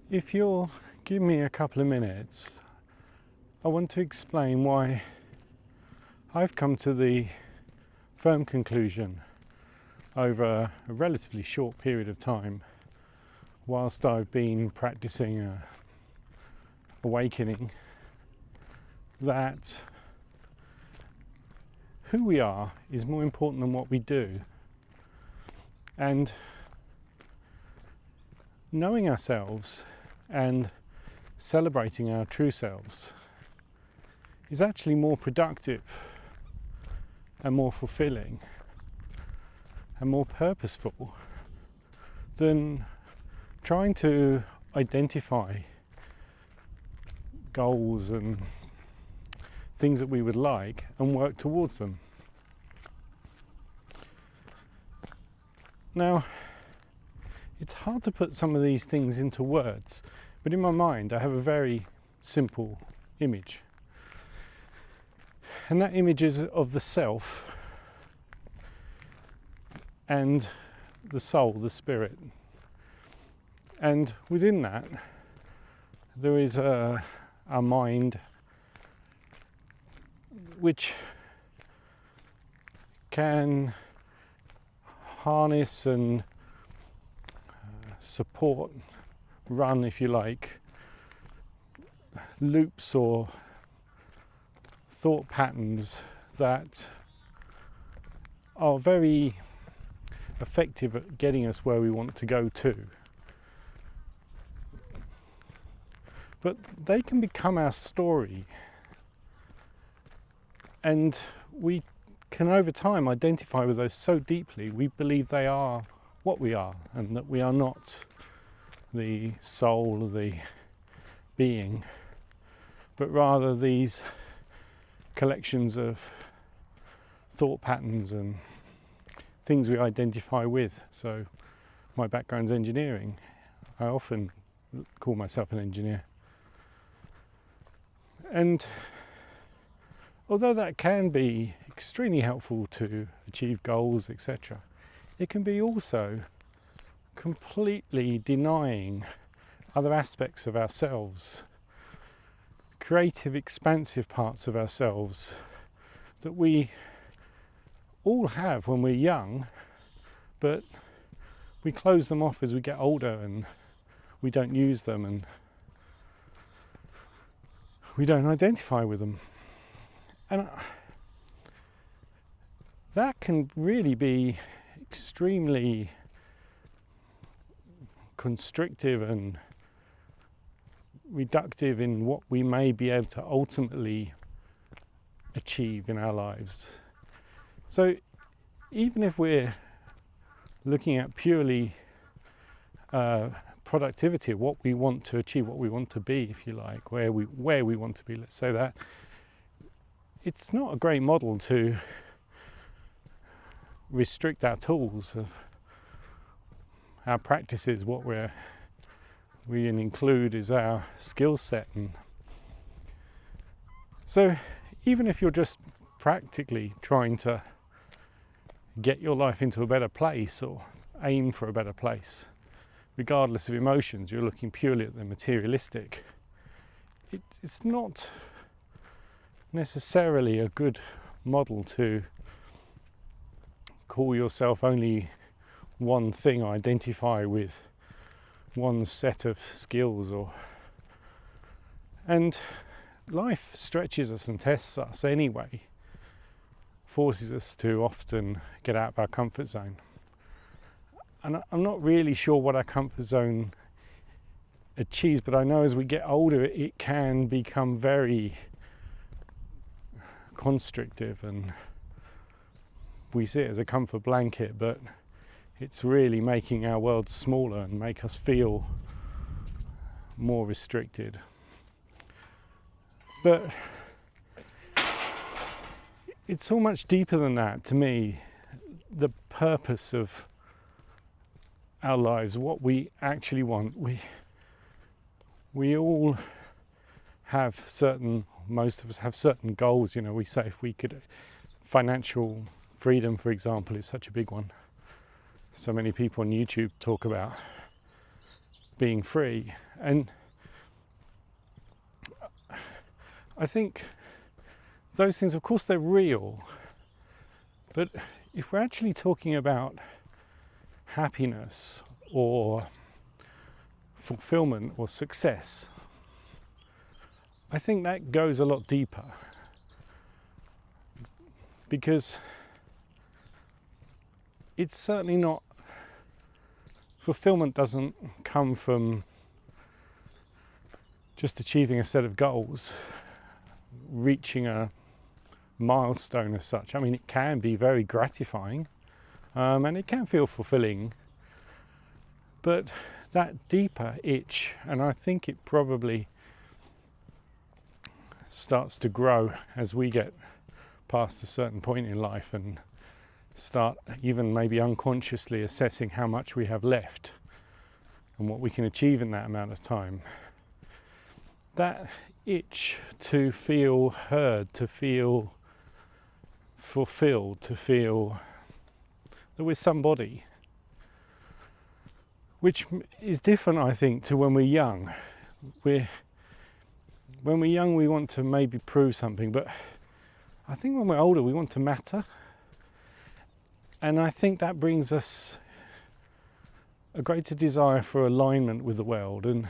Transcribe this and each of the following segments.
If you'll give me a couple of minutes, I want to explain why I've come to the firm conclusion over a relatively short period of time, whilst I've been practicing awakening, that who we are is more important than what we do. And knowing ourselves and celebrating our true selves is actually more productive and more fulfilling and more purposeful than trying to identify goals and things that we would like and work towards them. Now, it's hard to put some of these things into words, but in my mind I have a very simple image. And that image is of the self and the soul, the spirit. And within that, there is our mind, which can harness and support, run, if you like, loops or thought patterns that are very effective at getting us where we want to go to. But they can become our story, and we can over time identify with those so deeply we believe they are what we are, and that we are not the soul, the being, but rather these collections of thought patterns and things we identify with. So my background's engineering. I often call myself an engineer. And although that can be extremely helpful to achieve goals, etc., it can be also completely denying other aspects of ourselves, creative, expansive parts of ourselves that we all have when we're young, but we close them off as we get older and we don't use them and we don't identify with them. And that can really be extremely constrictive and reductive in what we may be able to ultimately achieve in our lives. So even if we're looking at purely productivity, what we want to achieve, what we want to be, if you like, where we want to be, let's say that, it's not a great model to restrict our tools of our practices. What we include is our skill set. And so even if you're just practically trying to get your life into a better place or aim for a better place, regardless of emotions, you're looking purely at the materialistic, it's not necessarily a good model to call yourself only one thing, identify with one set of skills, and life stretches us and tests us anyway, forces us to often get out of our comfort zone. And I'm not really sure what our comfort zone achieves, but I know as we get older it can become very constrictive, and we see it as a comfort blanket, but it's really making our world smaller and make us feel more restricted. But it's so much deeper than that to me. The purpose of our lives, what we actually want, we all have most of us have certain goals. We say if we could, financial freedom, for example, is such a big one. So many people on YouTube talk about. being free. And I think those things, of course, they're real, but if we're actually talking about happiness or fulfillment or success, I think that goes a lot deeper, because it's certainly not, fulfillment doesn't come from just achieving a set of goals, reaching a milestone as such. I mean, it can be very gratifying, and it can feel fulfilling, but that deeper itch, and I think it probably starts to grow as we get past a certain point in life and start even maybe unconsciously assessing how much we have left and what we can achieve in that amount of time. That itch to feel heard, to feel fulfilled, to feel that we're somebody, which is different, I think, to when we're young. When we're young, we want to maybe prove something, but I think when we're older, we want to matter. And I think that brings us a greater desire for alignment with the world. And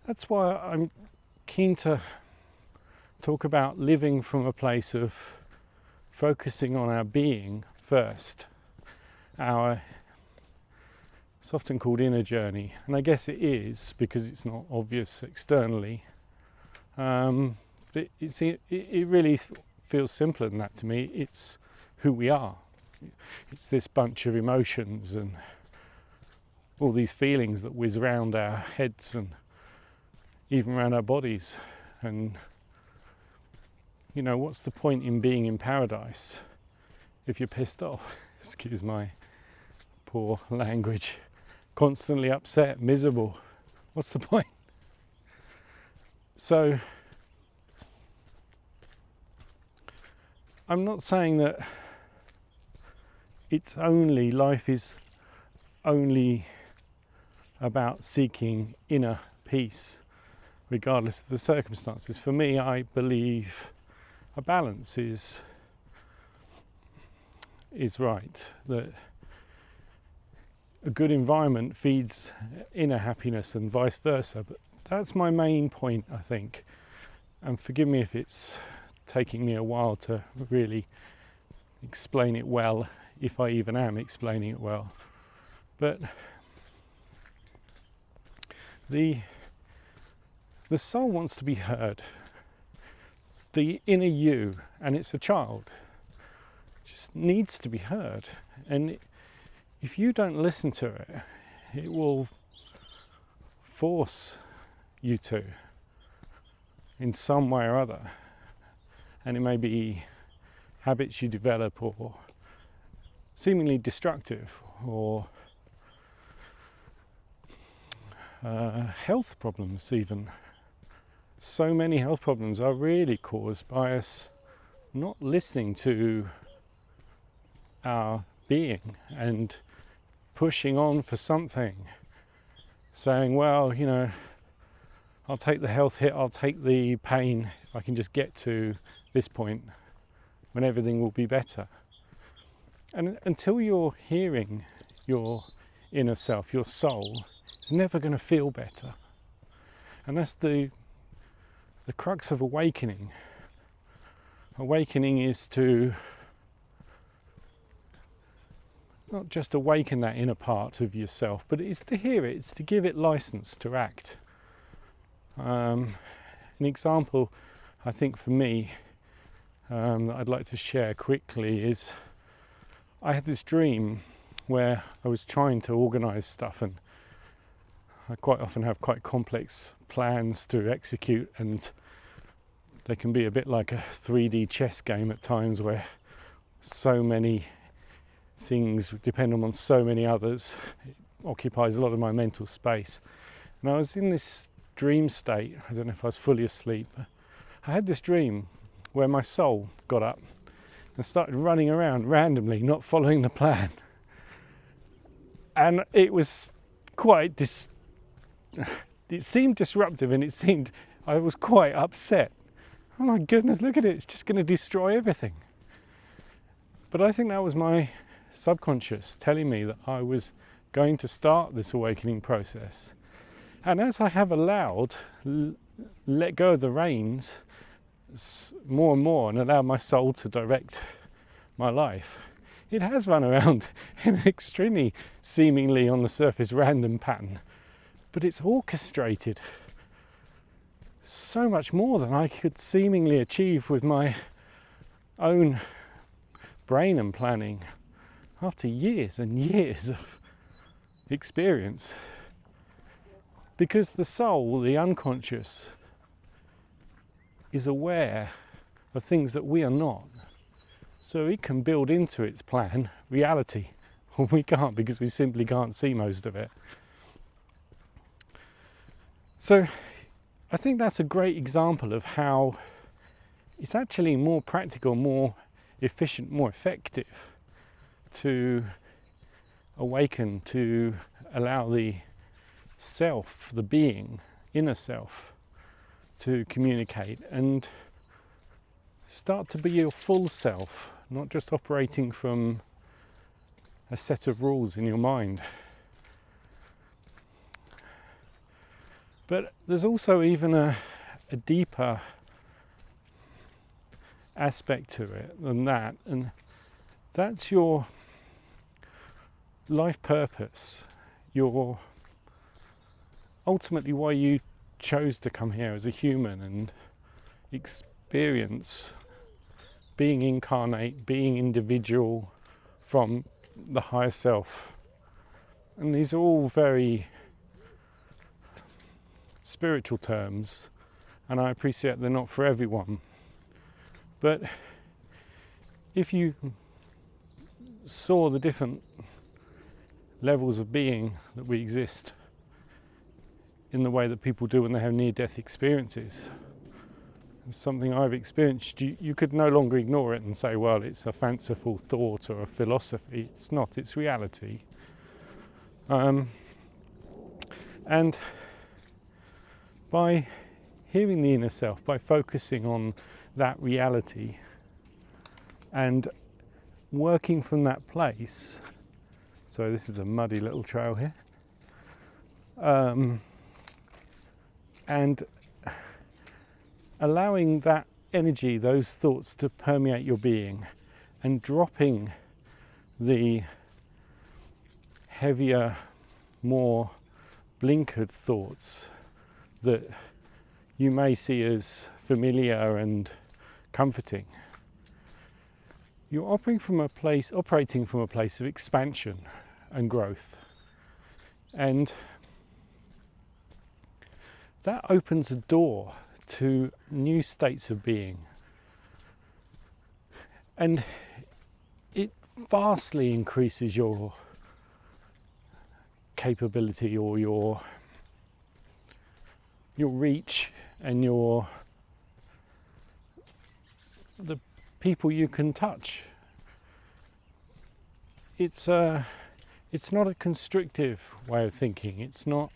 that's why I'm keen to talk about living from a place of focusing on our being first. It's often called inner journey, and I guess it is because it's not obvious externally. But it really feels simpler than that to me. It's who we are. It's this bunch of emotions and all these feelings that whiz around our heads and even around our bodies. And you know, what's the point in being in paradise if you're pissed off? Excuse my poor language. Constantly upset, miserable. What's the point? So I'm not saying that life is only about seeking inner peace, regardless of the circumstances. For me, I believe a balance is right, that a good environment feeds inner happiness and vice versa. But that's my main point, I think. And forgive me if it's taking me a while to really explain it well, if I even am explaining it well. But the soul wants to be heard. The inner you, and it's a child, just needs to be heard. And if you don't listen to it, it will force you to, in some way or other. And it may be habits you develop, or seemingly destructive, or health problems even. So many health problems are really caused by us not listening to our being and pushing on for something, saying, well, you know, I'll take the health hit, I'll take the pain if I can just get to this point when everything will be better. And until you're hearing your inner self, your soul, it's never going to feel better. And that's the crux of awakening. Awakening is to not just awaken that inner part of yourself, but it's to hear it, it's to give it license to act. An example, I think for me, that I'd like to share quickly is I had this dream where I was trying to organise stuff, and I quite often have quite complex plans to execute, and they can be a bit like a 3D chess game at times, where so many things depend on so many others. It occupies a lot of my mental space. And I was in this dream state. I don't know if I was fully asleep. I had this dream where my soul got up and started running around randomly, not following the plan. And it was quite it seemed disruptive, and I was quite upset. Oh my goodness, look at it, it's just going to destroy everything. But I think that was my subconscious telling me that I was going to start this awakening process. And as I have let go of the reins more and more and allowed my soul to direct my life, it has run around in an extremely, seemingly on the surface, random pattern. But it's orchestrated so much more than I could seemingly achieve with my own brain and planning after years and years of experience. Because the soul, the unconscious, is aware of things that we are not. So it can build into its plan reality. Well, we can't, because we simply can't see most of it. So I think that's a great example of how it's actually more practical, more efficient, more effective to awaken, to allow the self, the being, inner self, to communicate and start to be your full self, not just operating from a set of rules in your mind. But there's also even a deeper aspect to it than that, and that's your life purpose, your ultimately why you chose to come here as a human and experience being incarnate, being individual from the higher self. And these are all very spiritual terms, and I appreciate they're not for everyone. But if you saw the different levels of being that we exist in the way that people do when they have near-death experiences, it's something I've experienced, you could no longer ignore it and say, well, it's a fanciful thought or a philosophy. It's not, it's reality. And by hearing the inner self, by focusing on that reality and working from that place, so this is a muddy little trail here, and allowing that energy, those thoughts to permeate your being, and dropping the heavier, more blinkered thoughts that you may see as familiar and comforting. You're operating from a place of expansion and growth, and that opens a door to new states of being, and it vastly increases your capability or your reach and the people you can touch. It's not a constrictive way of thinking. It's not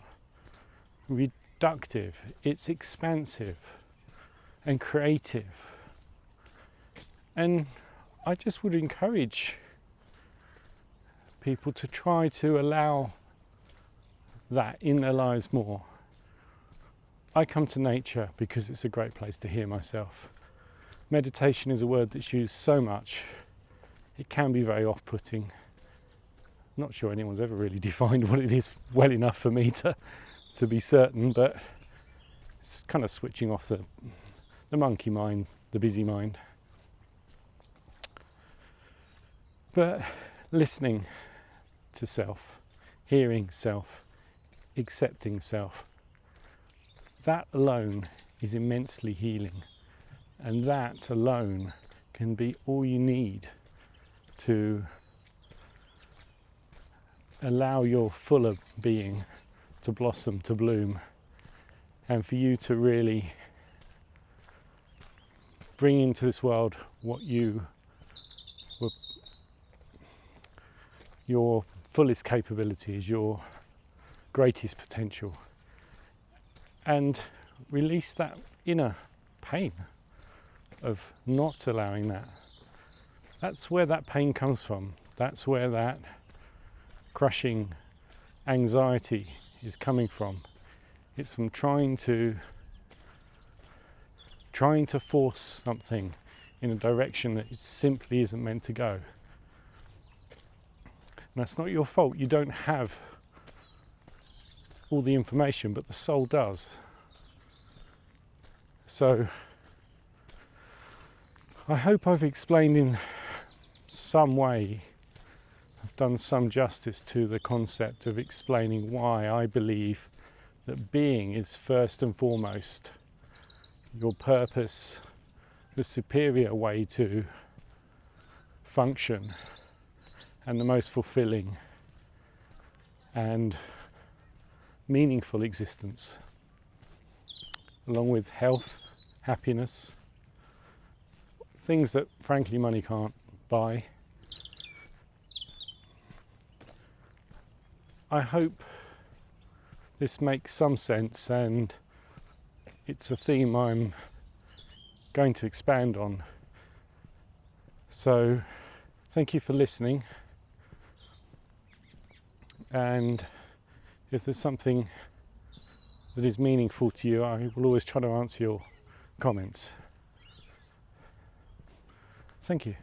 reductive. It's expansive and creative. And I just would encourage people to try to allow that in their lives more. I come to nature because it's a great place to hear myself. Meditation is a word that's used so much. It can be very off-putting. Not sure anyone's ever really defined what it is well enough for me to be certain, but it's kind of switching off the monkey mind, the busy mind. But listening to self, hearing self, accepting self, that alone is immensely healing, and that alone can be all you need to allow your fuller being to blossom, to bloom, and for you to really bring into this world what your fullest capabilities, your greatest potential, and release that inner pain of not allowing that. That's where that pain comes from. That's where that crushing anxiety is coming from. It's from trying to force something in a direction that it simply isn't meant to go. And that's not your fault. You don't have all the information, but the soul does. So I hope I've explained in some way, I've done some justice to the concept of explaining why I believe that being is first and foremost your purpose, the superior way to function, and the most fulfilling and meaningful existence, along with health, happiness, things that frankly money can't buy. I hope this makes some sense, and it's a theme I'm going to expand on. So thank you for listening, and if there's something that is meaningful to you, I will always try to answer your comments. Thank you.